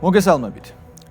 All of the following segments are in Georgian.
მოგესალმებით.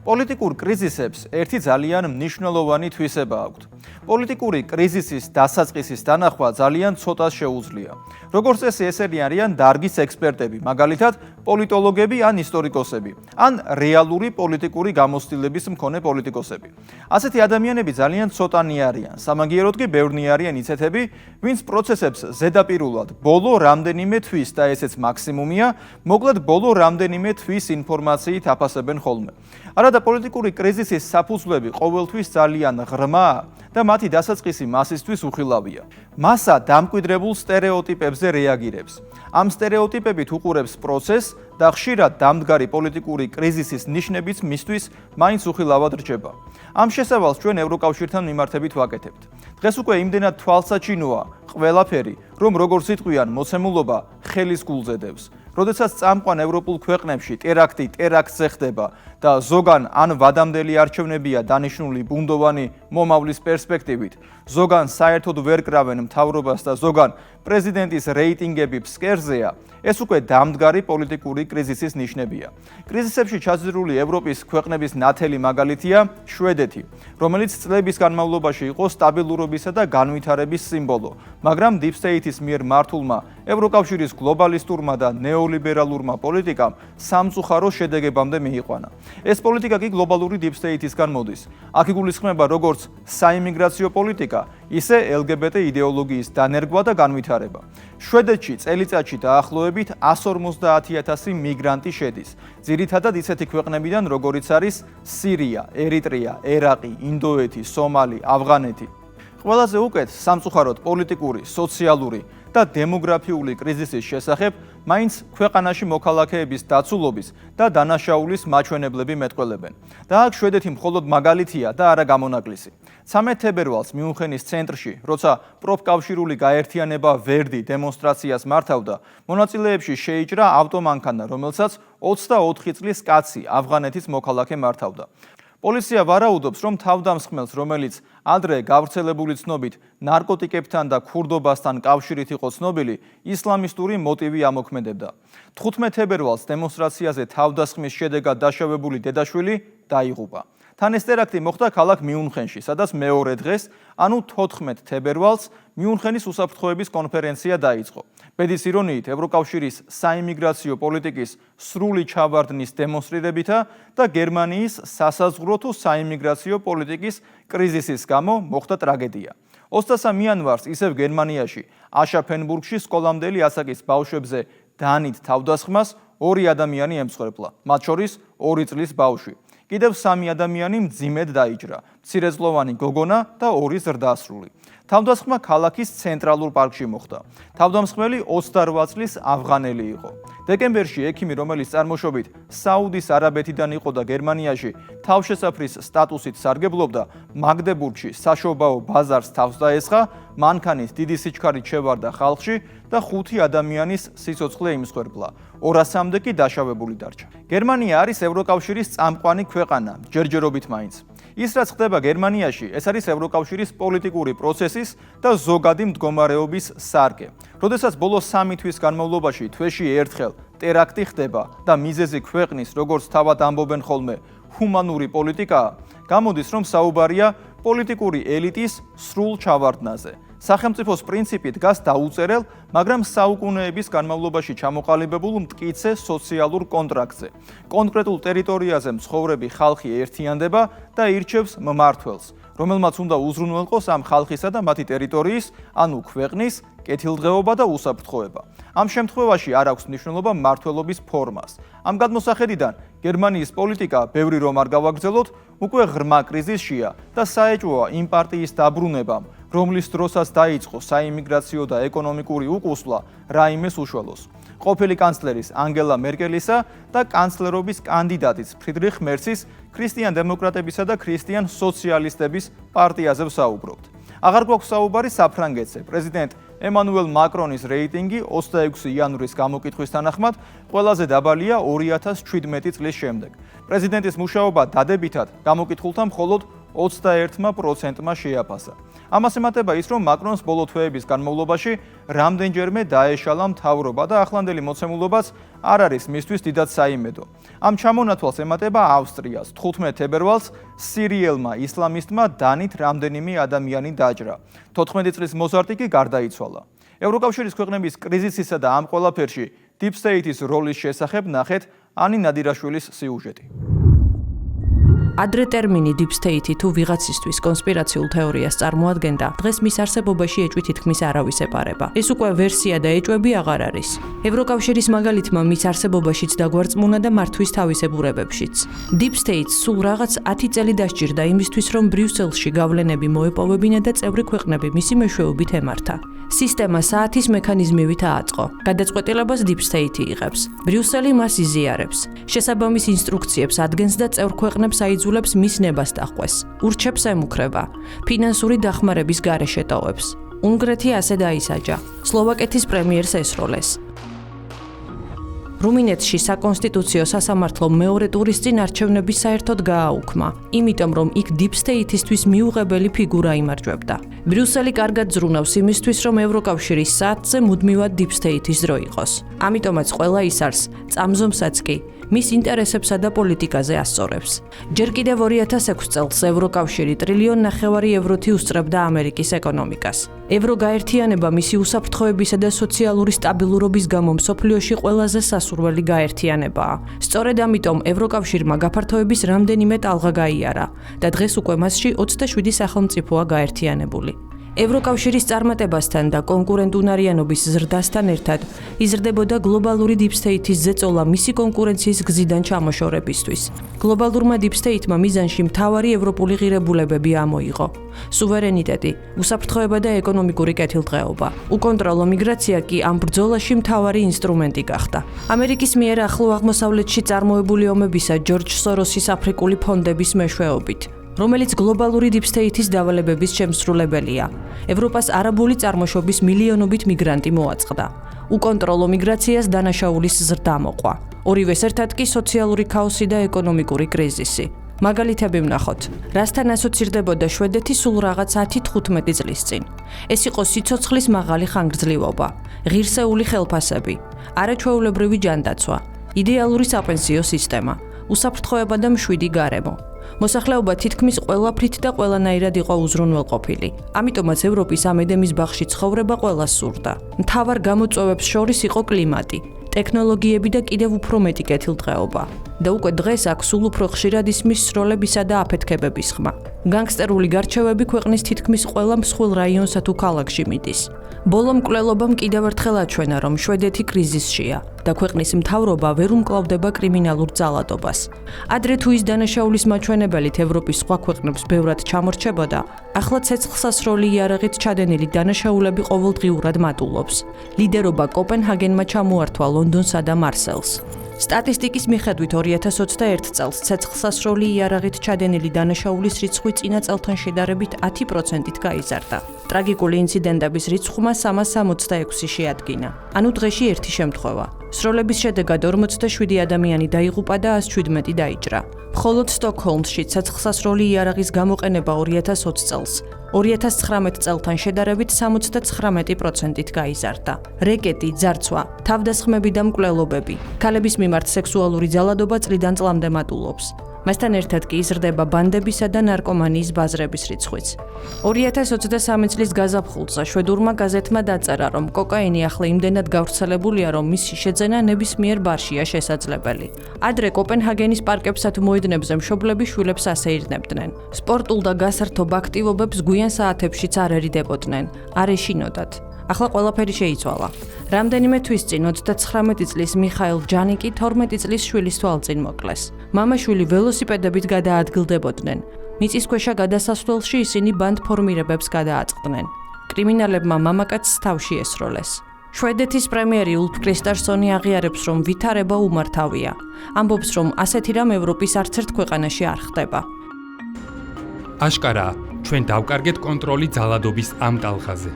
პოლიტიკურ კრიზისებს ერთი ძალიან მნიშვნელოვანი თვისება აქვთ. პოლიტიკური კრიზისის დასაწყისის დანახვა ძალიან ცოტას შეუძლია. როგორც წესი ესენი არიან დარგის ექსპერტები, მაგალითად პოლიტოლოგები ან ისტორიკოსები, ან რეალური პოლიტიკური გამოცდილების მქონე პოლიტიკოსები. ასეთი ადამიანები ძალიან ცოტანი არიან, სამაგიეროდ კი ბევრნი არიან ისეთები, ვინც პროცესებს ზედაპირულად ბოლო რამდენიმე თვის და ესეც მაქსიმუმია, მოკლედ ბოლო რამდენიმე თვის ინფორმაციით აფასებენ ხოლმე. არადა პოლიტიკური კრიზისის საფუძვლები ყოველთვის ძალიან ღრმაა და მათი დასაწყისი მასისთვის უხილავია. მასა დამკვიდრებულ სტერეოტიპებზე რეაგირებს. ამ სტერეოტიპებით უყურებს პროცესს და ხშირად დამდგარი პოლიტიკური კრიზისის ნიშნებიც მისთვის მაინც უხილავად რჩება. ამ შესავალს ჩვენ ევროკავშირთან მიმართებით ვაკეთებთ. დღეს უკვე იმდენად თვალსაჩინოა ყველაფერი, რომ როგორც იტყვიან, მოცემულობა ხელის გულზე დევს. როდესაც წამყვან ევროპულ ქვეყნებში ტერაქტი ტერაქტზე ხდება და ზოგან ან ვადამდელი არჩევნებია დანიშნული ბუნდოვანი მომავლის პერსპექტივით, ზოგან საერთოდ ვერ კრავენ მთავრობას და ზოგან პრეზიდენტის რეიტინგები ფსკერზეა, ეს უკვე დამდგარი პოლიტიკური კრიზისის ნიშნებია. კრიზისებში ჩაძირული ევროპის ქვეყნების ნათელი მაგალითია შვედეთი, რომელიც წლების განმავლობაში იყო სტაბილურობისა და განვითარების სიმბოლო, მაგრამ Deep State-ის მიერ მართულმა ევროკავშირის გლობალისტურმა და ნეოლიბერალურმა პოლიტიკამ სამწუხარო შედეგებამდე მიიყვანა. ეს პოლიტიკა კი გლობალური Deep State-ისგან მოდის. აქ იგულისხმება როგორც საიმიგრაციო პოლიტიკა, ისე LGBT იდეოლოგიის დანერგვა და განვითარება. შვედეთში წელიწადში დაახლოებით 150,000 მიგრანტი შედის. ძირითადად ისეთი ქვეყნებიდან, როგორიც არის სირია, ერიტრეა, ერაყი, ინდოეთი, სომალი, ავღანეთი. ყველაზე უკეთ სამწუხაროდ პოლიტიკური, სოციალური და დემოგრაფიული კრიზისის შესახებ მაინც ქვეყანაში მოქალაქეების დაცულობის და დანაშაულის მაჩვენებლები მეტყველებენ. და აქ შვედეთი მხოლოდ მაგალითია და არა გამონაკლისი. 13 თებერვალს მიუნხენის ცენტრში, როცა პროფკავშირული გაერთიანება ვერდი დემონსტრაციას მართავდა, მონაწილეებში შეიჭრა ავტომანქანა, რომელსაც 24 წლის კაცი ავღანეთის მოქალაქე მართავდა. პოლიცია ვარაუდობს, რომ თავდამსხმელს, რომელიც ადრე გავრცელებული ცნობით ნარკოტიკებთან და ქურდობასთან კავშირით იყო ცნობილი, ისლამისტური მოტივი ამოქმედებდა. 15 თებერვალს დემონსტრაციაზე თავდასხმის შედეგად დაშავებული დედაშვილი დაიღუპა. თან ეს ტერაქტი მოხდა ქალაქ მიუნხენში, სადაც მეორე დღეს, ანუ 14 თებერვალს, მიუნხენის უსაფრთხოების კონფერენცია დაიწყო. ბედის ირონიით, ევროკავშირის საიმიგრაციო პოლიტიკის სრული ჩავარდნის დემონსტრირებითა და გერმანიის სასაზღვრო თუ საიმიგრაციო პოლიტიკის კრიზისის გამო მოხდა ტრაგედია. 23 იანვარს ისევ გერმანიაში, აშაფენბურგში სკოლამდელი ასაკის ბავშვებზე დანით თავდასხმას 2 ადამიანი ემსხვერპლა, მათ შორის 2 წლის ბავშვი. კიდევ 3 ადამიანი მძიმედ დაიჭრა, მცირეწლოვანი გოგონა და 2 ზრდასრული. თავდასხმა ქალაქის ცენტრალურ პარკში მოხდა. თავდამსხმელი 28 წლის ავღანელი იყო. დეკემბერში ექიმი, რომელიც წარმოშობით საუდის არაბეთიდან იყო და გერმანიაში თავშესაფრის სტატუსით სარგებლობდა, მაგდებურგში საშობაო ბაზარს თავს დაესხა, მანქანით დიდი სიჩქარით შევარდა ხალხში და 5 ადამიანის სიცოცხლე იმსხვერპლა. 200-მდე კი დაშავებული დარჩა. გერმანია არის ევროკავშირის წამყვანი ქვეყანა, ჯერჯერობით მაინც. ის რაც ხდება გერმანიაში, ეს არის ევროკავშირის პოლიტიკური პროცესის და ზოგადი მდგომარეობის სარკე. როდესაც ბოლო 3 თვის განმავლობაში თვეში ერთხელ ტერაქტი ხდება და მიზეზი ქვეყნის, როგორც თავად ამბობენ ხოლმე, ჰუმანური პოლიტიკაა, გამოდის, რომ საუბარია პოლიტიკური ელიტის სრულ ჩავარდნაზე. სახელმწიფოს პრინციპი დგას დაუწერელ, მაგრამ საუკუნეების განმავლობაში ჩამოყალიბებულ მტკიცე სოციალურ კონტრაქტზე. კონკრეტულ ტერიტორიაზე მცხოვრები ხალხი ერთიანდება და ირჩევს მმართველს, რომელმაც უნდა უზრუნველყოს ამ ხალხისა და მათი ტერიტორიის, ანუ ქვეყნის კეთილდღეობა და უსაფრთხოება. ამ შემთხვევაში არ აქვს მნიშვნელობა მმართველობის ფორმას. ამ გადმოსახედიდან გერმანიის პოლიტიკა, ბევრი რომ არ გავაგრძელოთ, უკვე ღრმა კრიზისშია და საეჭვოა იმ პარტიის დაბრუნებამ, რომლის დროსაც დაიწყო საიმიგრაციო და ეკონომიკური უკუსვლა რაიმეს უშველოს. ყოფილი კანცლერის ანგელა მერკელისა და კანცლერობის კანდიდატის ფრიდრიხ მერცის ქრისტიან დემოკრატებისა და ქრისტიან სოციალისტების პარტიაზე ვსაუბრობთ. აღარ გვაქვს საუბარი საფრანგეთზე. პრეზიდენტ ემანუელ მაკრონის რეიტინგი 26 იანვრის გამოკითხვის თანახმად ყველაზე დაბალია 2017 წლის შემდეგ. პრეზიდენტის მუშაობა დადებითად გამოკითხულთა მხოლოდ 21%-მა შეაფასა. ამას ემატება ის, რომ მაკრონს ბოლო თვეების განმავლობაში რამდენჯერმე დაეშალა მთავრობა და ახლანდელი მოცემულობაც არ არის მისთვის დიდად საიმედო. ამ ჩამონათვალს ემატება ავსტრიას. 15 თებერვალს სირიელმა ისლამისტმა დანით რამდენიმე ადამიანი დაჭრა. 14 წლის მოზარდი კი გარდაიცვალა. ევროკავშირის ქვეყნების კრიზისისა და ამ ყველაფერში Deep State-ის როლის შესახებ ნახეთ ანი ნადირაშვილის სიუჟეტი. ადრე ტერმინი Deep State თუ ვიღაცისთვის კონსპირაციულ თეორიას წარმოადგენდა, დღეს მის არსებობაში ეჭვი თითქმის არავის ეპარება. ეს უკვე ვერსია და ეჭვები აღარ არის. ევროკავშირის მაგალითმა მის არსებობაშიც დაგვარწმუნა და მართვის თავისებურებებშიც. Deep State სულ რაღაც 10 წელი დასჭირდა იმისთვის, რომ ბრიუსელში გავლენები მოეპოვებინა და წევრი ქვეყნები მისი მეშვეობით ემართა. სისტემა საათის მექანიზმივით ააწყო. გადაწყვეტილებას Deep State იღებს. ბრიუსელი მას იზიარებს. შესაბამის ინსტრუქციებს ადგენს და წევრ ქვეყნებს აიძულებს მის ნებას დახვეს. ურჩევნებს ემუქრება. ფინანსური დახმარების გარეშე ტოვებს. უნგრეთი ასე დაისაჯა. სლოვაკეთის პრემიერს ესროლეს. რუმინეთში საკონსტიტუციო სასამართლო მეორე ტურის წინ არჩევნების საერთოდ გააუქმა, იმიტომ რომ იქ Deep State-ისთვის მიუღებელი ფიგურა იმარჯვებდა. ბრიუსელი კარგად ზრუნავს იმისთვის, რომ ევროკავშირის საათზე მუდმივად Deep State-ის დრო იყოს. ამიტომაც ყველა ისარს, წამზომსაც კი მის ინტერესებსა და პოლიტიკაზე ასწორებს. ჯერ კიდევ 2006 წელს ევროკავშირი 1,5 ტრილიონ ევროთი უსწრებდა ამერიკის ეკონომიკას. ევროგაერთიანება მისი უსაფრთხოებისა და სოციალური სტაბილურობის გამო მსოფლიოში ყველაზე სასურველი გაერთიანებაა. სწორედ ამიტომ ევროკავშირმა გაფართოების რამდენიმე ტალღა გაიარა და დღეს უკვე მასში 27 სახელმწიფოა გაერთიანებული. ევროკავშირის წარმატებასთან და კონკურენტუნარიანობის ზრდასთან ერთად იზრდებოდა გლობალური Deep State-ის ზეწოლა მისი კონკურენციის გზიდან ჩამოშორებისთვის. გლობალურმა Deep State-მა მიზანში მთავარი ევროპული ღირებულებები ამოიღო: სუვერენიტეტი, უსაფრთხოება და ეკონომიკური კეთილდღეობა. უკონტროლო მიგრაცია კი ამ ბრძოლაში მთავარი ინსტრუმენტი გახდა. ამერიკის მიერ ახლო აღმოსავლეთში წარმოებული ომებისა ჯორჯ სოროსის აფრიკული ფონდების მეშვეობით, რომელიც გლობალური Deep State-ის დავალებების შემსრულებელია. ევროპას არაბული წარმოშობის მილიონობით მიგრანტი მოაწყდა. უკონტროლო მიგრაციას დანაშაულის ზრდა მოყვა. ორივეს ერთად კი სოციალური ქაოსი და ეკონომიკური კრიზისი. მაგალითები ვნახოთ, რასთან ასოცირდებოდა შვედეთი სულ რაღაც 10-15 წლის წინ. ეს იყო სიცოცხლის მაღალი ხანგრძლივობა, ღირსეული ხელფასები, არაჩვეულებრივი ჯანდაცვა, იდეალური საპენსიო სისტემა, უსაფრთხოება და მშვიდი გარემო. მოსახლეობა თითქმის ყველაფრით და ყველანაირად იყო უზრუნველყოფილი. ამიტომაც ევროპის ამ ედემის ბაღში ცხოვრება ყველას სურდა. მთავარ გამოწვევებს შორის იყო კლიმატი, ტექნოლოგიები და კიდევ უფრო მეტი კეთილდღეობა. და უკვე დღეს აქ სულ უფრო ხშირად ისმის სროლებისა და აფეთქებების ხმა. განგსტერული გარჩევები ქვეყნის თითქმის ყველა მსხვილ რაიონსა თუ ქალაქში მიდის. ბოლო მკვლელობამ კიდევ ერთხელ აჩვენა, რომ შვედეთი კრიზისშია და ქვეყნის მთავრობა ვერ უმკლავდება კრიმინალურ ძალადობას. ადრე თუ ის დანაშაულის მაჩვენებელით ევროპის სხვა ქვეყნებს ბევრად ჩამორჩებოდა, ახლა ცეცხლსასროლი იარაღით ჩადენილი დანაშაულები ყოველდღიურად მატულობს. ლიდერობა კოპენჰაგენმა ჩამოართვა ლონდონსა და მარსელს. სტატისტიკის მიხედვით 2021 წელს ცეცხლსასროლი იარაღით ჩადენილი დანაშაულის რიცხვი წინა წელთან შედარებით 10%-ით გაიზარდა. ტრაგიკული ინციდენტების რიცხვმა 366 შეადგინა. ანუ დღეში ერთი შემთხვევა. სროლების შედეგად 47 ადამიანი დაიღუპა და 117 დაიჭრა. მხოლოდ სტოკჰოლმში ცეცხლსასროლი იარაღის გამოყენება 2020 წელს 2019 წელთან შედარებით 79%-ით გაიზარდა. რეკეტი, ძარცვა, თავდასხმები და მკვლელობები, ქალების მიმართ სექსუალური ძალადობა წლიდან წლამდე მატულობს. მასთან ერთად კი იზრდება ბანდებისა და ნარკომანიის ბაზრების რიცხვიც. 2023 წლის გაზაფხულზე შვედურმა გაზეთმა დაწერა, რომ კოკაინი ახლა იმდენად გავრცელებულია, რომ მისი შეძენა ნებისმიერ ბარშია შესაძლებელი. ადრე კოპენჰაგენის პარკებსა თუ მოედნებზე მშობლები შვილებს ასეირნებდნენ. სპორტულ და გასართობ აქტივობებს გვიან საათებშიც არ ერიდებოდნენ, არ ეშინოდათ. ახლა ყველაფერი შეიცვალა. რამდენიმე თვის წინ 39 წლის მიხაილ ჯანიკი 12 წლის შვილის თვალწინ მოკლეს. მამა-შვილი ველოსიპედებით გადაადგილდებოდნენ. მიწისქვეშა გადასასვლელში ისინი ბანდფორმირებებს გადააწყდნენ. კრიმინალებმა მამაკაცს თავში ესროლეს. შვედეთის პრემიერი ულფ კრისტარსონი აღიარებს, რომ ვითარება უმართავია. ამბობს, რომ ასეთი რამ ევროპის არც ერთ ქვეყანაში არ ხდება. აშკარაა, ჩვენ დავკარგეთ კონტროლი ძალადობის ამ ტალღაზე.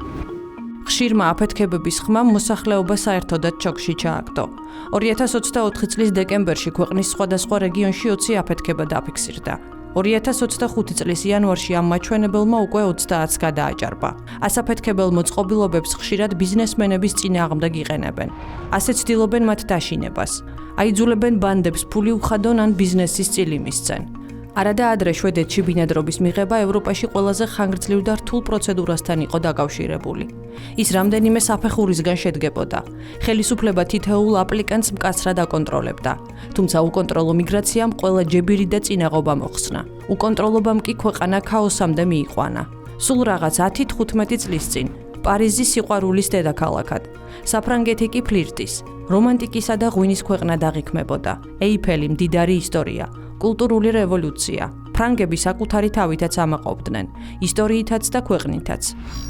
ხშირმა აფეთქებების ხმამ მოსახლეობა საერთოდად შოკში ჩააგდო. 2024 წლის დეკემბერში ქვეყნის სხვადასხვა რეგიონში 20 აფეთქება დაფიქსირდა. 2025 წლის იანვარში ამ მაჩვენებელმა უკვე 30-ს გადააჭარბა. ასაფეთქებელ მოწყობილობებს ხშირად ბიზნესმენების წინააღმდეგ იყენებენ. ასე ცდილობენ მათ დაშინებას. აიძულებენ ბანდებს ფული უხადონ ან ბიზნესის წილი მისცენ. არადა ადრე შვედეთში ბინადრობის მიღება ევროპაში ყველაზე ხანგრძლივ და რთულ პროცედურასთან იყო დაკავშირებული. ის რამდენიმე საფეხურისგან შედგებოდა. ხელისუფლება თითოეულ აპლიკანტს მკაცრად აკონტროლებდა. თუმცა უკონტროლო მიგრაციამ ყველა ჯებირი და წინაღობა მოხსნა. უკონტროლობამ კი ქვეყანა ქაოსამდე მიიყვანა. სულ რაღაც 10-15 წლის წინ პარიზი სიყვარულის დედაქალაქად, საფრანგეთი კი ფლირტის, რომანტიკისა და ღვინის ქვეყნად აღიქმებოდა. ეიფელი მდიდარი ისტორია, კულტურული რევოლუცია. ფრანგები საკუთარი თავითაც ამაყობდნენ, ისტორიითაც და ქვეყნითაც.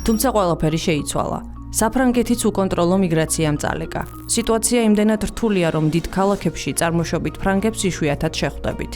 თუმცა ყველაფერი შეიცვალა. საფრანგეთიც უკონტროლო მიგრაციამ წალეკა. სიტუაცია იმდენად რთულია, რომ დიდ ქალაქებში წარმოშობით ფრანგებს იშვიათად შეხვდებით.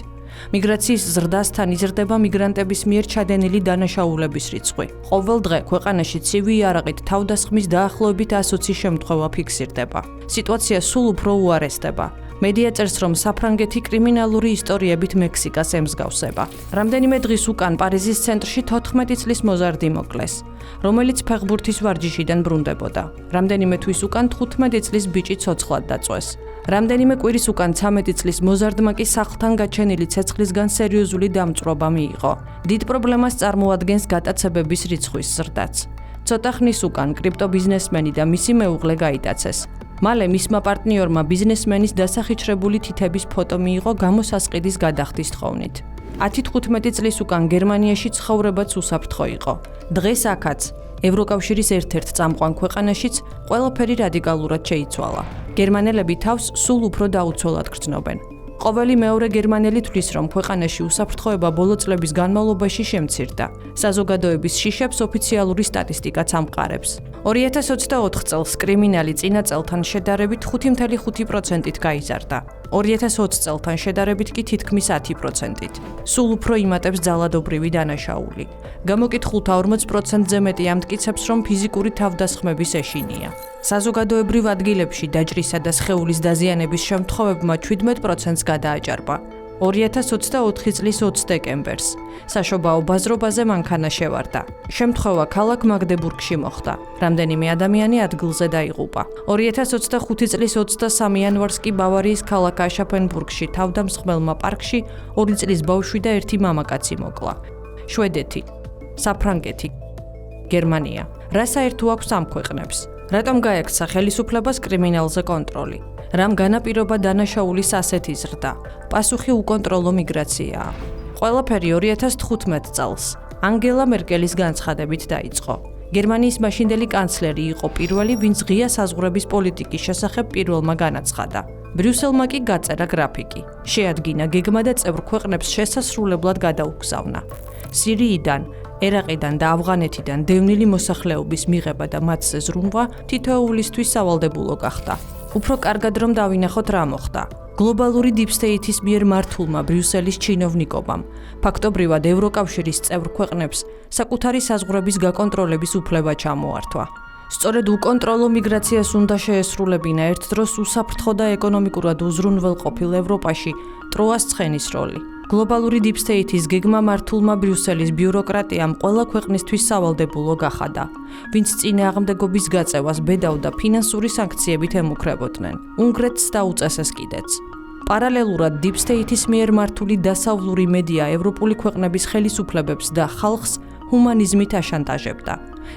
მიგრაციის ზრდასთან იზრდება მიგრანტების მიერ ჩადენილი დანაშაულების რიცხვი. ყოველ დღე ქვეყანაში ცივი იარაღით თავდასხმის დაახლოებით 120 შემთხვევა ფიქსირდება. სიტუაცია სულ უფრო უარესდება. მედია წერს, რომ საფრანგეთი კრიმინალური ისტორიებით მექსიკას ემსგავსება. რამდენიმე დღის უკან პარიზის ცენტრში 14 წლის მოზარდი მოკლეს, რომელიც ფეხბურთის ვარჯიშიდან ბრუნდებოდა. რამდენიმე თვის უკან 15 წლის ბიჭი ცოცხლად დაწვეს. რამდენიმე კვირის უკან 13 წლის მოზარდმა კი სახლთან გაჩენილი ცეცხლისგან სერიოზული დამწვრობა მიიღო. დიდ პრობლემას წარმოადგენს გატაცებების რიცხვის ზრდაც. ცოტა ხნის უკან კრიპტობიზნესმენი და მისი მეუღლე გაიტაცეს. მალე მისმა პარტნიორმა ბიზნესმენის დასახიჩრებული თითების ფოტო მიიღო გამოსასყიდის გადახდის თხოვნით. 10-15 წლის უკან გერმანიაში ცხოვრებაც უსაფრთხო იყო. დღეს აქაც, ევროკავშირის ერთ-ერთ წამყვან ქვეყანაშიც ყველაფერი რადიკალურად შეიცვალა. გერმანელები თავს სულ უფრო დაუცველად გრძნობენ. ყოველი მეორე გერმანელი თვლის, რომ ქვეყანაში უსაფრთხოება ბოლო წლების განმავლობაში შემცირდა. საზოგადოების შიშებს ოფიციალური სტატისტიკაც ამყარებს. 2024 წელს კრიმინალი წინა წელთან შედარებით 5.5%-ით გაიზარდა. 2020 წელთან შედარებით კი თითქმის 10%-ით. სულ უფრო იმატებს ძალადობრივი დანაშაული. გამოკითხულთა 40%-ზე მეტი ამტკიცებს, რომ ფიზიკური თავდასხმების ეშინია. საზოგადოებრივ ადგილებში დაჭრისა და სხეულის დაზიანების შემთხვევებმა 17%-ს გადააჭარბა. 2024 წლის 20 დეკემბერს საშობაო ბაზრობაზე მანქანა შევარდა. შემთხვევა ქალაქ მაგდებურგში მოხდა. რამდენიმე ადამიანი ადგილზე დაიღუპა. 2025 წლის 23 იანვარს კი ბავარიის ქალაქ აშაფენბურგში თავდამსხმელმა პარკში 2 წლის ბავშვი და ერთი მამაკაცი მოკლა. შვედეთი, საფრანგეთი, გერმანია. რა საერთო აქვს ამ ქვეყნებს? რატომ გაექცა ხელისუფლებას კრიმინალზე კონტროლი? რამ განაპირობა დანაშაულის ასეთი ზრდა? პასუხი უკონტროლო მიგრაციაა. ყველაფერი 2015 წელს ანგელა მერკელის განცხადებით დაიწყო. გერმანიის მაშინდელი კანცლერი იყო პირველი, ვინც ღია საზღვრების პოლიტიკის შესახებ პირველმა განაცხადა. ბრიუსელმა კი გაწერა გრაფიკი. შეადგინა გეგმა და წევრ ქვეყნებს შესასრულებლად გადაუგზავნა. სირიიდან, ერაყიდან და ავღანეთიდან დევნილი მოსახლეობის მიღება და მათზე ზრუნვა თითოეულისთვის სავალდებულო გახდა. უფრო კარგად რომ დავინახოთ რა მოხდა. გლობალური დიპსტეითის მიერ მართულმა ბრიუსელის ჩინოვნიკობამ ფაქტობრივად ევროკავშირის წევრ ქვეყნებს საკუთარი საზღვრების გაკონტროლების უფლება ჩამოართვა. სწორედ უკონტროლო მიგრაციას უნდა შეესრულებინა ერთ დროს უსაფრთხო და ეკონომიკურად უზრუნველ ყოფილ ევროპაში ტროას ცხენის როლი. გლობალური დიპსტეითის გეგმა მართულმა ბრიუსელის ბიუროკრატიამ ყველა ქვეყნისთვის სავალდებულო გახადა, ვინც წინააღმდეგობის გაწევას ბედავდა ფინანსური სანქციებით ემუქრებოდნენ. უნგრეთს დაუწესეს კიდეც. პარალელურად დიპსტეითის მიერ მართული დასავლური მედია ევროპული ქვეყნების ხელისუფლებებს და ხალხს ჰუმანიზმით აშანტაჟებდა.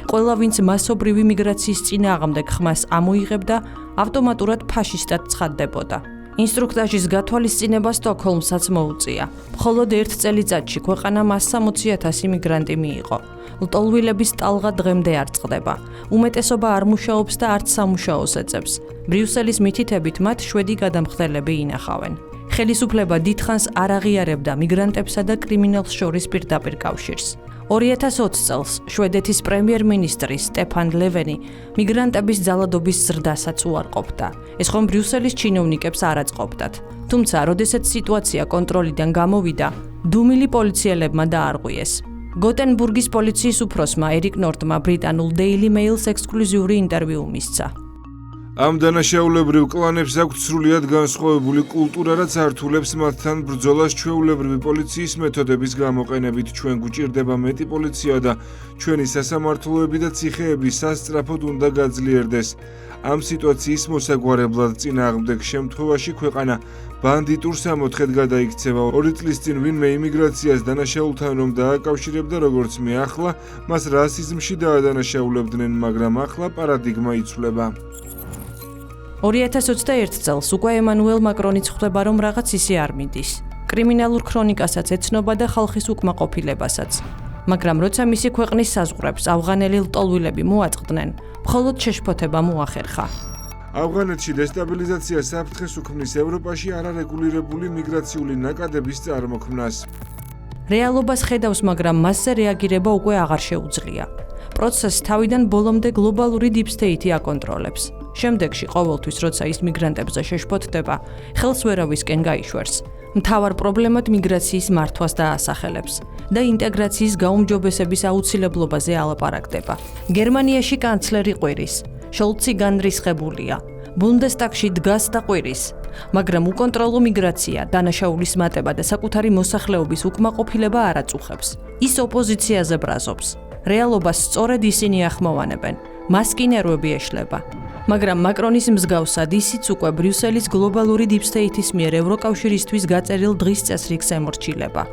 ყველა, ვინც მასობრივი მიგრაციის წინააღმდეგ ხმას ამოიღებდა, ავტომატურად ფაშისტად ცხადდებოდა. ინსტრუქტაჟის გათვალისწინება სტოკჰოლმსაც მოუწია. მხოლოდ ერთ წელიწადში ქვეყანამ 160,000 მიგრანტი მიიღო. ლტოლვილების ტალღა დღემდე არ წყდება. უმეტესობა არ მუშაობს და არც სამუშაოს ეწევს. ბრიუსელის მითითებით მათ შვედი გადამხდელები ინახავენ. ხელისუფლება დიდხანს არ აღიარებდა მიგრანტებსა და კრიმინალს შორის პირდაპირ კავშირს. 2020 წელს შვედეთის პრემიერ-მინისტრი სტეფან ლევენი მიგრანტების ძალადობის ზრდასაც უარყოფდა. ეს ხომ ბრიუსელის ჩინოვნიკებს არ აწყობდათ. თუმცა, როდესაც სიტუაცია კონტროლიდან გამოვიდა, დუმილი პოლიციელებმა დაარღვიეს. გოტენბურგის პოლიციის უფროსმა ერიკ ნორტმა ბრიტანულ Daily Mail-ს ექსკლუზიური ინტერვიუ მისცა. ამ დანაშაულებრივ კლანებს აქვთ სრულიად განსხვავებული კულტურა, რაც ართულებს მათთან ბრძოლას ჩვეულებრივი პოლიციის მეთოდების გამოყენებით. ჩვენ გვჭირდება მეტი პოლიცია და ჩვენი სასამართლოები და ციხეები სასწრაფოდ უნდა გაძლიერდეს. ამ სიტუაციის მოსაგვარებლად წინააღმდეგ შემთხვევაში ქვეყანა ბანდიტურ სამოთხედ გადაიქცევა. 2 წლის წინ ვინმე იმიგრაციას დანაშაულთან რომ დააკავშირებდა როგორც მე ახლა, მას რასიზმში დაადანაშაულებდნენ, მაგრამ ახლა პარადიგმა იცვლება. 2021 წელს უკვე ემანუელ მაკრონიც ხვდება, რომ რაღაც ისე არ მიდის. კრიმინალურ ქრონიკასაც ეცნობა და ხალხის უკმაყოფილებასაც. მაგრამ როცა მისი ქვეყნის საზღვრებს ავღანელი ლტოლვილები მოაწყდნენ, მხოლოდ შეშფოთება მოახერხა. ავღანეთში დესტაბილიზაცია საფრთხეს უქმნის ევროპაში არარეგულირებული მიგრაციული ნაკადების წარმოქმნას. რეალობას ხედავს, მაგრამ მასზე რეაგირება უკვე აღარ შეუძლია. პროცესს თავიდან ბოლომდე გლობალური deep state აკონტროლებს. შემდეგში ყოველთვის, როცა ის მიგრანტებზე შეშფოთდება, ხელს ვერავისკენ გაიშვერს. მთავარ პრობლემად მიგრაციის მართვას დაასახელებს და ინტეგრაციის გაუმჯობესების აუცილებლობაზე ალაპარაკდება. გერმანიაში კანცლერი ყვირის, შოლცი განრისხებულია, ბუნდესტაგში დგას და ყვირის, მაგრამ უკონტროლო მიგრაცია, დანაშაულის მატება და საკუთარი მოსახლეობის უკმაყოფილება არ აწუხებს. ის ოპოზიციაზე ბრაზობს. რეალობას სწორედ ისინი ახმოვანებენ. მას კი ნერვები ეშლება. მაგრამ მაკრონის მსგავსად ისიც უკვე ბრიუსელის გლობალური deep state-ის მიერ ევროკავშირისთვის გაწერილ დღის წესრიგს ემორჩილება.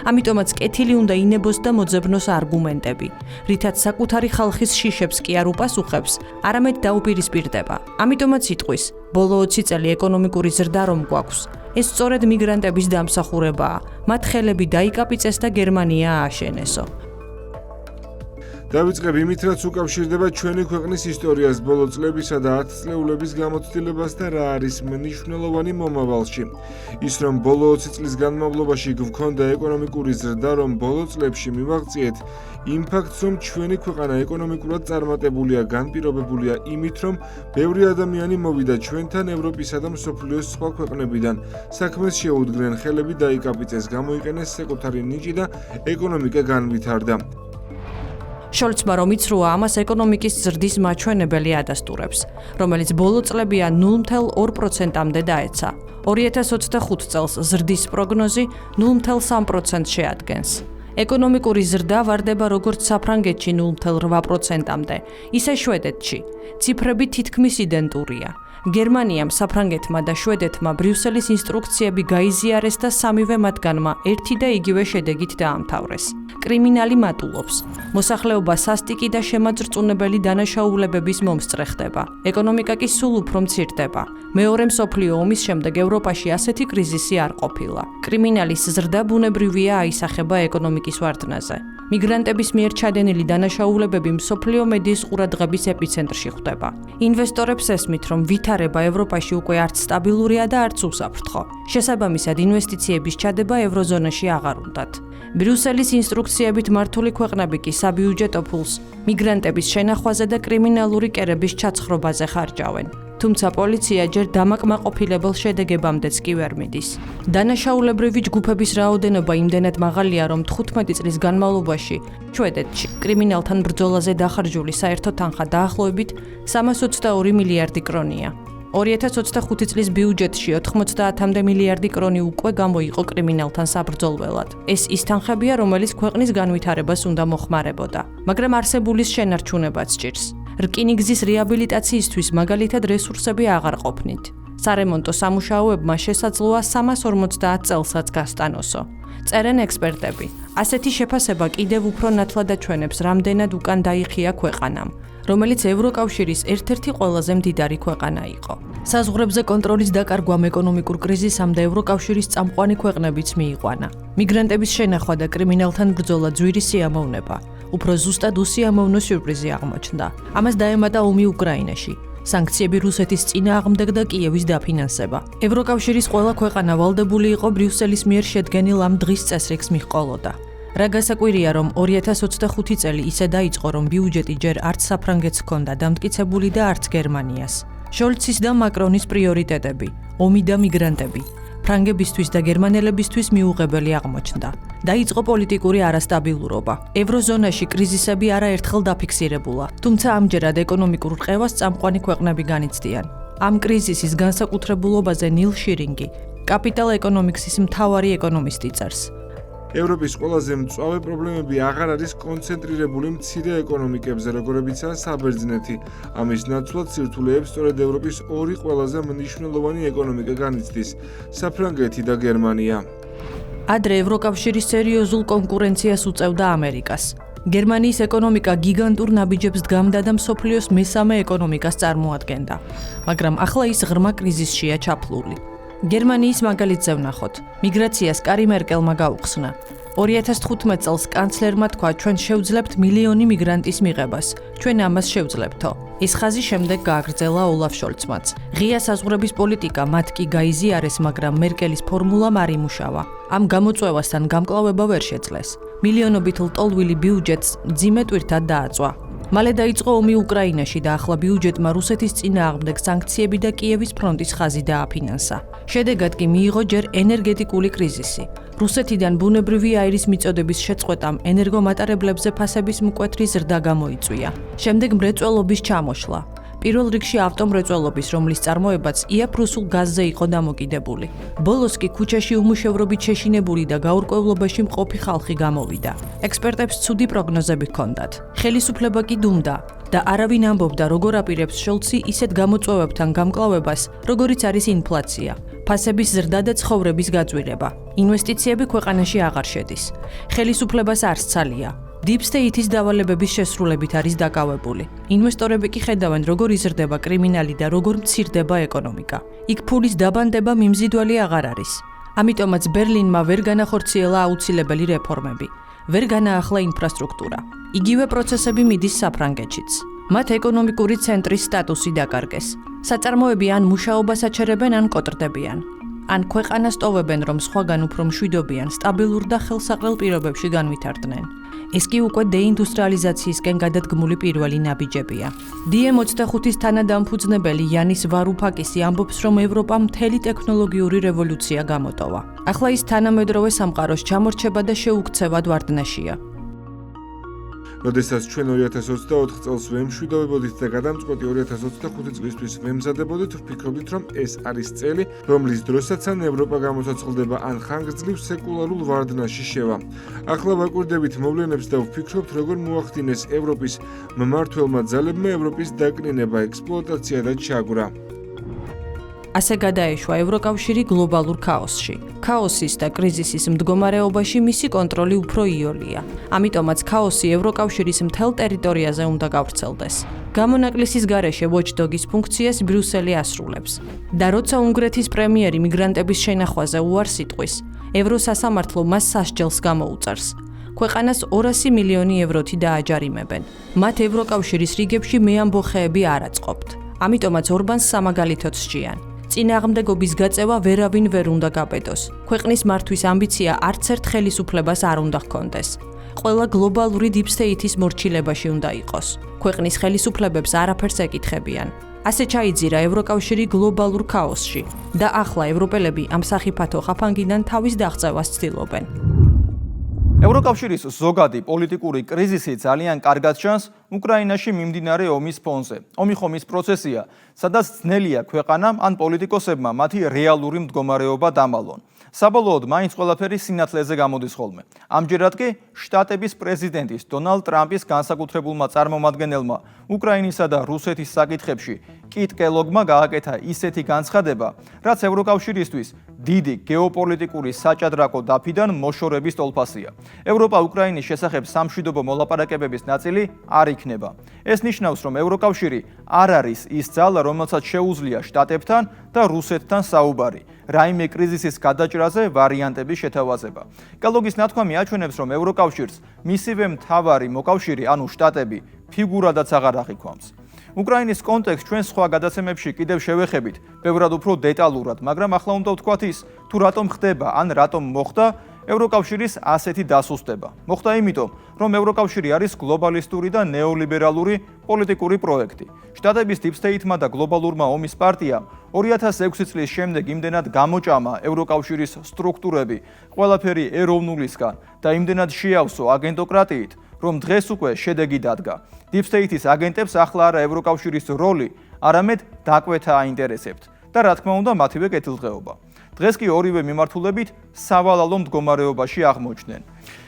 ამიტომაც კეთილი უნდა ინებოს და მოძებნოს არგუმენტები, რითაც საკუთარი ხალხის შიშებს კი არ უპასუხებს, არამედ დაუპირისპირდება. ამიტომაც იტყვის, ბოლო 20 წელი ეკონომიკური ზრდა რომ გვაქვს, ეს სწორედ მიგრანტების დამსახურებაა. მათ ხელები დაიკაპიცეს და გერმანია ააშენესო. დავიწყებ იმით, რაც უკავშირდება ჩვენი ქვეყნის ისტორიას ბოლო წლებისა და 10 წლეულების გამოცდილებას და რა არის მნიშვნელოვანი მომავალში. ის რომ ბოლო 20 წლის განმავლობაში გვქონდა ეკონომიკური ზრდა, რომ ბოლო წლებში მივაღწიეთ იმ ფაქტს, რომ ჩვენი ქვეყანა ეკონომიკურად წარმატებულია, განპირობებულია იმით, რომ ბევრი ადამიანი მოვიდა ჩვენთან ევროპისა და მსოფლიოს სხვა ქვეყნებიდან. საქმეს შეუდგნენ, ხელები დაიკაპიცეს, გამოიყენეს საკუთარი ნიჭი და ეკონომიკა განვითარდა. შოლცმა რომ იცრუა ამას ეკონომიკის ზრდის მაჩვენებელი ადასტურებს, რომელიც ბოლო წლებია 0.2%-მდე დაეცა. 2025 წელს ზრდის პროგნოზი 0.3% შეადგენს. ეკონომიკური ზრდა ვარდება როგორც საფრანგეთში 0.8%-მდე, ისე შვედეთში. ციფრები თითქმის იდენტურია. გერმანიამ, საფრანგეთმა და შვედეთმა ბრიუსელის ინსტრუქციები გაიზიარეს და სამივე მათგანმა ერთი და იგივე შედეგით დაამთავრეს. კრიმინალი მატულობს. მოსახლეობა სასტიკი და შემაძრწუნებელი დანაშაულებების მომსწრე ხდება. ეკონომიკა კი სულ უფრო მცირდება. მეორე მსოფლიო ომის შემდეგ ევროპაში ასეთი კრიზისი არ ყოფილა. კრიმინალის ზრდა ბუნებრივია აისახება ეკონომიკის ვარდნაზე. მიგრანტების მიერ ჩადენილი დანაშაულებები მსოფლიო მედიის ყურადღების ეპიცენტრში ხვდება. ინვესტორებს ესმით, რომ ვითარება ევროპაში უკვე არც სტაბილურია და არც უსაფრთხო. შესაბამისად, ინვესტიციების ჩადება ევროზონაში აღარ უნდათ. ბრიუსელის ინსტრუქციებით მართული ქვეყნები კი საბიუჯეტო ფულს მიგრანტების შენახვაზე და კრიმინალური კერების ჩაცხრობაზე ხარჯავენ. თუმცა პოლიცია ჯერ დამაკმაყოფილებელ შედეგებამდეც კი ვერ მიდის. დანაშაულებრივი ჯგუფების რაოდენობა იმდენად მაღალია, რომ 15 წლის განმავლობაში შვედეთში კრიმინალთან ბრძოლაზე დახარჯული საერთო თანხა დაახლოებით 322 მილიარდი კრონია. 2025 წლის ბიუჯეტში 90-მდე მილიარდი კრონი უკვე გამოიყო კრიმინალთან საბრძოლველად. ეს ის თანხებია, რომელიც ქვეყნის განვითარებას უნდა მოხმარებოდა, მაგრამ არსებულის შენარჩუნებაც ჭირს. რკინიგზის რეაბილიტაციისთვის მაგალითად რესურსები აღარ ყოფნით. სარემონტო სამუშაოებმა შესაძლოა 350 წელსაც გასტანოსო. წერენ ექსპერტები. ასეთი შეფასება კიდევ უფრო ნათლად აჩვენებს, რამდენად უკან დაიხია ქვეყანამ, რომელიც ევროკავშირის ერთ-ერთი ყველაზე მდიდარი ქვეყანა იყო. საზღვრებზე კონტროლის დაკარგვამ ეკონომიკურ კრიზისამ და ევროკავშირის წამყვანი ქვეყნებიც მიიყვანა. მიგრანტების შენახვა და კრიმინალთან ბრძოლა ძვირი სიამოვნება. უფრო ზუსტად უსიამოვნო სიურპრიზი აღმოჩნდა. ამას დაემატა ომი უკრაინაში. სანქციები რუსეთის წინააღმდეგ და კიევის დაფინანსება. ევროკავშირის ყველა ქვეყანა ვალდებული იყო ბრიუსელის მიერ შედგენილ ამ დღის წესრიგს მიჰყოლოდა. რა გასაკვირია, რომ 2025 წელი ისე დაიწყო, რომ ბიუჯეტი ჯერ არც საფრანგეთს ჰქონდა დამტკიცებული და არც გერმანიას. შოლცის და მაკრონის პრიორიტეტები, ომი და მიგრანტები, ფრანგებისთვის და გერმანელებისთვის მიუღებელი აღმოჩნდა. დაიწყო პოლიტიკური არასტაბილურობა. ევროზონაში კრიზისები არაერთხელ დაფიქსირებულა, თუმცა ამჯერად ეკონომიკურ რყევას წამყვანი ქვეყნები განიცდიან. ამ კრიზისის განსაკუთრებულობაზე ნილ შირინგი, კაპიტალ ეკონომიქსის მთავარი ეკონომისტი წერს. ევროპის ყველაზე მწვავე პრობლემები აღარ არის კონცენტრირებული მცირე ეკონომიკებზე, როგორებიცაა საბერძნეთი. ამის ნაცვლად სირთულეებს სწორედ ევროპის ორი ყველაზე მნიშვნელოვანი ეკონომიკა განიცდის: საფრანგეთი და გერმანია. ადრე ევროკავშირი სერიოზულ კონკურენციას უწევდა ამერიკას. გერმანიის ეკონომიკა გიგანტურ ნაბიჯებს დგამდა და მსოფლიოს მესამე ეკონომიკას წარმოადგენდა, მაგრამ ახლა ის ღრმა კრიზისშია ჩაფლული. გერმანიის მაგალითზე ვნახოთ. მიგრაციას კარი მერკელმა გაუხსნა. 2015 წელს კანცლერმა თქვა, ჩვენ შევძლებთ მილიონი მიგრანტის მიღებას. ჩვენ ამას შევძლებთო. ეს ხაზი შემდეგ გააგრძელა ოლაფ შოლცმაც. ღია საზღვრების პოლიტიკა მათ კი გაიზიარეს, მაგრამ მერკელის ფორმულამ არ იმუშავა. ამ გამოწვევასთან გამკლავება ვერ შეძლეს. მილიონობით ლტოლვილი ბიუჯეტს მძიმე ტვირთად დააწვა. მალე დაიწყო ომი უკრაინაში და ახლა ბიუჯეტმა რუსეთის წინააღმდეგ სანქციები და კიევის ფრონტის ხაზი დააფინანსა. შედეგად კი მიიღო ჯერ ენერგეტიკული კრიზისი. რუსეთიდან ბუნებრივი აირის მიწოდების შეწყვეტამ ენერგომატარებლებზე ფასების მკვეთრი ზრდა გამოიწვია. შემდეგ მრეწველობის ჩამოშლა. პირველ რიგში ავტომრეწველობის, რომლის წარმოებაც იაფ-რუსულ გაზზე იყო დამოკიდებული. ბოლოს კი ქუჩაში უმუშევრობით შეშინებული და გაურკვევლობაში მყოფი ხალხი გამოვიდა. ექსპერტებს ცუდი პროგნოზები ჰქონდათ. ხელისუფლება კი დუმდა და არავინ ამბობდა, როგორ აპირებს შოლცი ისეთ გამოწვევებთან გამკლავებას, როგორიც არის ინფლაცია, ფასების ზრდა და ცხოვრების გაძვირება. ინვესტიციები ქვეყანაში აღარ შედის. ხელისუფლებას არ სცალია. Deep State-ის დავალებების შესრულებით არის დაკავებული. ინვესტორები კი ხედავენ, როგორ იზრდება კრიმინალი და როგორ მცირდება ეკონომიკა. იქ ფულის დაბანდება მიმზიდველი აღარ არის. ამიტომაც ბერლინმა ვერ განახორციელა აუცილებელი რეფორმები. ვერ განაახლა ინფრასტრუქტურა. იგივე პროცესები მიდის საფრანგეთშიც. მათ ეკონომიკური ცენტრის სტატუსი დაკარგეს. საწარმოები ან მუშაობას აჩერებენ, ან კოტრდებიან. ან ქვეყანას ტოვებენ, რომ სხვაგან უფრო მშვიდობიან, სტაბილურ და ხელსაყრელ პირობებში განვითარდნენ. ეს კი უკვე დეინდუსტრიალიზაციისკენ გადადგმული პირველი ნაბიჯებია. DM25-ის თანადამფუძნებელიიანის ვარუფაკისი ამბობს, რომ ევროპამ მთელი ტექნოლოგიური რევოლუცია გამოტოვა. ახლა ის თანამედროვე სამყაროს ჩამორჩება და შეუქცევად ვარდნაშია. როდესაც ჩვენ 2024 წელს ვემშვიდობებოდით და გადამწყვეტი 2025 წლისთვის ვემზადებოდით, ვფიქრობდით, რომ ეს არის წელი, რომლის დროსაც ან ევროპა გამოცოცხლდება, ან ხანგრძლივ სეკულარულ ვარდნაში შევა. ახლა ვაკვირდებით მოვლენებს და ვფიქრობთ, როგორ მოახდინეს ევროპის მმართველმა ძალებმა ევროპის დაკნინება, ექსპლუატაცია და ჩაგვრა. ასე გადაეშვა ევროკავშირი გლობალურ ქაოსში. ქაოსის და კრიზისის მდგომარეობაში მისი კონტროლი უფრო იოლია. ამიტომაც ქაოსი ევროკავშირის მთელ ტერიტორიაზე უნდა გავრცელდეს. გამონაკლისის გარეშე watchdog-ის ფუნქციას ბრიუსელი ასრულებს. და როცა უნგრეთის პრემიერი მიგრანტების შენახვაზე უარს იტყვის, ევროსასამართლო მას სასჯელს გამოუწევს. ქვეყანას 200 მილიონი ევროთი დააჯარიმებენ. მათ ევროკავშირის რიგებში მეამბოხეები არ აწყობთ. ამიტომაც ორბანს სამაგალითოდ სჯიან. წინააღმდეგობის გაწევა ვერავინ ვერ უნდა გაბედოს. ქვეყნის მართვის ამბიცია არც ერთ ხელისუფლებას არ უნდა ჰქონდეს. ყველა გლობალური Deep State-ის მორჩილებაში უნდა იყოს. ქვეყნის ხელისუფლებებს არაფერს ეკითხებიან. ასე ჩაიძირა ევროკავშირი გლობალურ ქაოსში და ახლა ევროპელები ამ სახიფათო ხაფანგიდან თავის დაღწევას ცდილობენ. ევროკავშირის ზოგადი პოლიტიკური კრიზისი ძალიან კარგად ჩანს უკრაინაში მიმდინარე ომის ფონზე. ომი ხომ ის პროცესია, სადაც ძნელია ქვეყანამ ან პოლიტიკოსებმა მათი რეალური მდგომარეობა დამალონ. საბოლოოდ მაინც ყველაფერი სინათლეზე გამოდის ხოლმე. ამჯერად კი შტატების პრეზიდენტის დონალდ ტრამპის განსაკუთრებულმა წარმომადგენელმა უკრაინისა და რუსეთის საკითხებში კიტ კელოგმა გააკეთა ისეთი განცხადება, რაც ევროკავშირისთვის დიდი გეოპოლიტიკური საჭადრაკო დაფიდან მოშორების ტოლფასია. ევროპა უკრაინის შესახებ სამშვიდობო მოლაპარაკებების ნაწილი არ იქნება. ეს ნიშნავს, რომ ევროკავშირი არ არის ის ძალა, რომელსაც შეუძლია შტატებთან და რუსეთთან საუბარი. რაიმე კრიზისის გადაჭრაზე ვარიანტების შეთავაზება. კელოგის ნათქვამი აჩვენებს, რომ ევროკავშირს მისივე მთავარი მოკავშირე, ანუ შტატები, ფიგურადაც აღარ აღიქვამს. უკრაინის კონტექსტ ჩვენ სხვა გადაცემებში კიდევ შევეხებით, ბევრად უფრო დეტალურად, მაგრამ ახლა უნდა ვთქვათ ის, თუ რატომ ხდება ან რატომ მოხდა ევროკავშირის ასეთი დასუსტება. მოხდა იმიტომ, რომ ევროკავშირი არის გლობალისტური და ნეოლიბერალური პოლიტიკური პროექტი. შტატების Deep State-მა და გლობალურმა ომის პარტიამ 2006 წლის შემდეგ იმდენად გამოჭამა ევროკავშირის სტრუქტურები ყველაფერი ეროვნულისგან და იმდენად შეავსო აგენტოკრატიით, რომ დღეს უკვე შედეგი დადგა. Deep State-ის აგენტებს ახლა არა ევროკავშირის როლი, არამედ დაკვეთა აინტერესებთ და რა თქმა უნდა მათივე კეთილდღეობა. დღეს კი ორივე მიმართულებით სავალალო მდგომარეობაში აღმოჩნდნენ.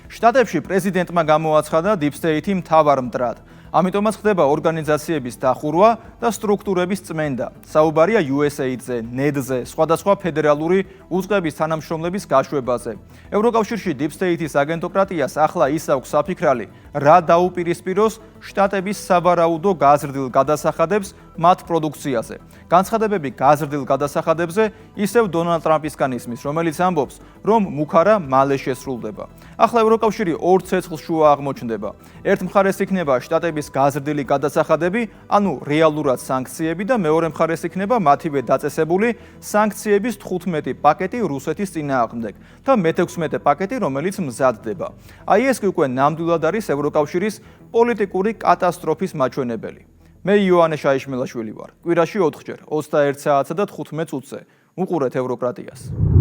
შტატებში პრეზიდენტმა გამოაცხადა Deep State-ი მთავარ მტრად. ამიტომაც ხდება ორგანიზაციების დახურვა და სტრუქტურების წმენდა. საუბარია USAID-ზე, NED-ზე, სხვადასხვა ფედერალური უწყების თანამშრომლების გაშვებაზე. ევროკავშირში Deep State-ის აგენტოკრატიას ახლა ის აქვს საფიქრალი, რა დაუპირისპიროს შტატების სავარაუდო გაზრდილ გადასახადებს მათ პროდუქციაზე. განცხადებები გაზრდილ გადასახადებზე ისევ დონალდ ტრამპისგან ისმის, რომელიც ამბობს, რომ მუქარა მალე შესრულდება. ახლა ევროკავშირი ორ ცეცხლს შუა აღმოჩნდება. ერთ მხარეს იქნება შტატების გაზრდილი გადასახადები, ანუ რეალურად სანქციები და მეორე მხარეს იქნება მათივე დაწესებული სანქციების 15 პაკეტი რუსეთის წინააღმდეგ და მე-16 პაკეტი, რომელიც მზადდება. აი ეს კი უკვე ნამდვილად არის ევროკავშირის პოლიტიკური კატასტროფის მაჩვენებელი. მე იოანე შაიშმელაშვილი ვარ. კვირაში 4 ჯერ 21 საათსა და 15 წუთზე. უყურეთ ევროკრატიას.